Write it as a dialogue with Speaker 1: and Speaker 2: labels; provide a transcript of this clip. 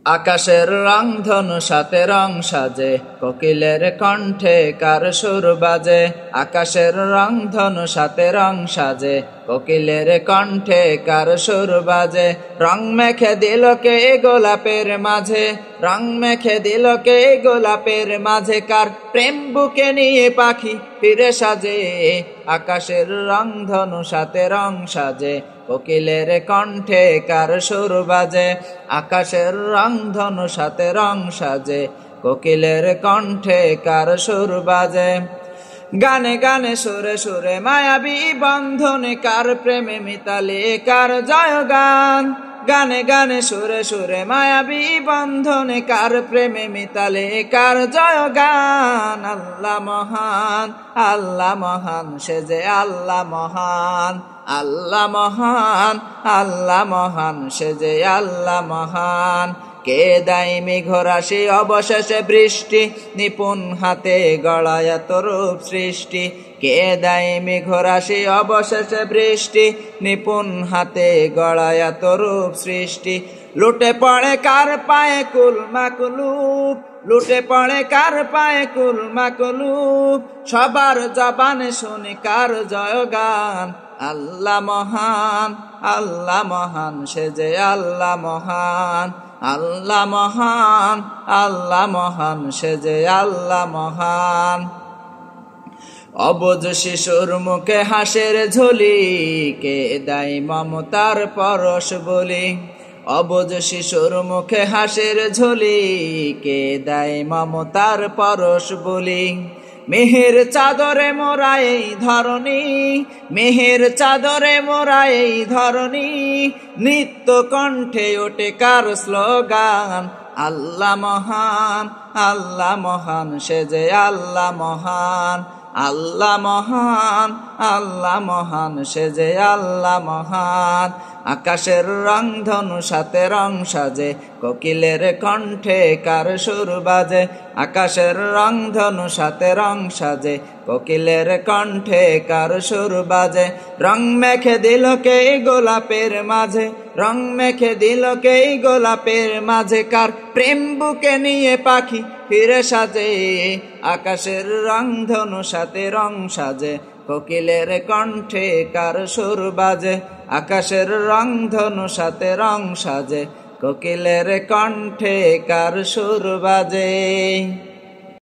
Speaker 1: আকাশের রং ধনু সাথে রং সাজে, কোকিলের কণ্ঠে কার সুর বাজে। আকাশের রং ধনু সাথে রং সাজে, কোকিলের কণ্ঠে কার সুর বাজে। রং মেখে দিল কে গোলাপের মাঝে, রং মেখে দিল কে গোলাপের মাঝে। কার প্রেম বুকে নিয়ে পাখি ফিরে সাজে। আকাশের রং ধনু সাথে রং সাজে, কোকিলের কণ্ঠে কার সুর বাজে। আকাশের রং ধনু সাথে রং সাজে, কোকিলের কণ্ঠে কার সুর বাজে। গানে গানে সুরে সুরে মায়াবী বন্ধনে কার প্রেমে মিতালে কার জয়গান। গানে গানে সুরে সুরে মায়াবী বন্ধনে কার প্রেমে মিতালে কার জয়গান। আল্লাহ মহান, আল্লাহ মহান, সে যে আল্লাহ মহান। আল্লাহ মহান, আল্লাহ মহান, সে যে আল্লাহ মহান। কে দাইমি ঘোরাসি অবশেষে বৃষ্টি, নিপুণ হাতে গড়ায় তরূপ সৃষ্টি। কে দাইমি ঘোরাসি অবশেষে বৃষ্টি, নিপুণ হাতে গড়ায় তরূপ সৃষ্টি। লুটে পড়ে কার পায়ে কুল মাকলুব, লুটে পড়ে কার পায়ে কুল মাকলুব। সবার জবানে শুনি কার জয়গান। আল্লাহ মহান, আল্লাহ মহান, সে যে আল্লাহ মহান। আল্লাহ মহান, আল্লাহ মহান, সে যে আল্লাহ মহান। অবুঝ শিশুর মুখে হাসির ঝুলি, কে দেয় মমতার পরশ বলি। অবুঝ শিশুর মুখে হাসির ঝুলি, কে দেয় মমতার পরশ বলি। মেহের চাদরে মোরা এই ধরণী, মেহের চাদরে মোরা এই ধরণী। নিত্য কণ্ঠে ওঠে কার স্লোগান। আল্লাহ মহান, আল্লাহ মহান, সে যে আল্লাহ মহান। আল্লাহ মহান, আল্লাহ মহান, সে যে আল্লাহ মহান। আকাশের রং ধনু সাথে রং সাজে, কোকিলের কণ্ঠে কার সুর বাজে। আকাশের রং ধনু সাথে রং সাজে, কোকিলের কণ্ঠে কার সুর বাজে। রং মেখে দিল কে গোলাপের মাঝে, রং মেখে দিল কে গোলাপের মাঝে। কার প্রেম বুকে নিয়ে পাখি ফিরে সাজে। আকাশের রং ধনু সাথে রং সাজে, কোকিলের কণ্ঠে কার সুর বাজে। আকাশের রং ধনু সাথে রং সাজে, কোকিলের কণ্ঠে কার সুর বাজে।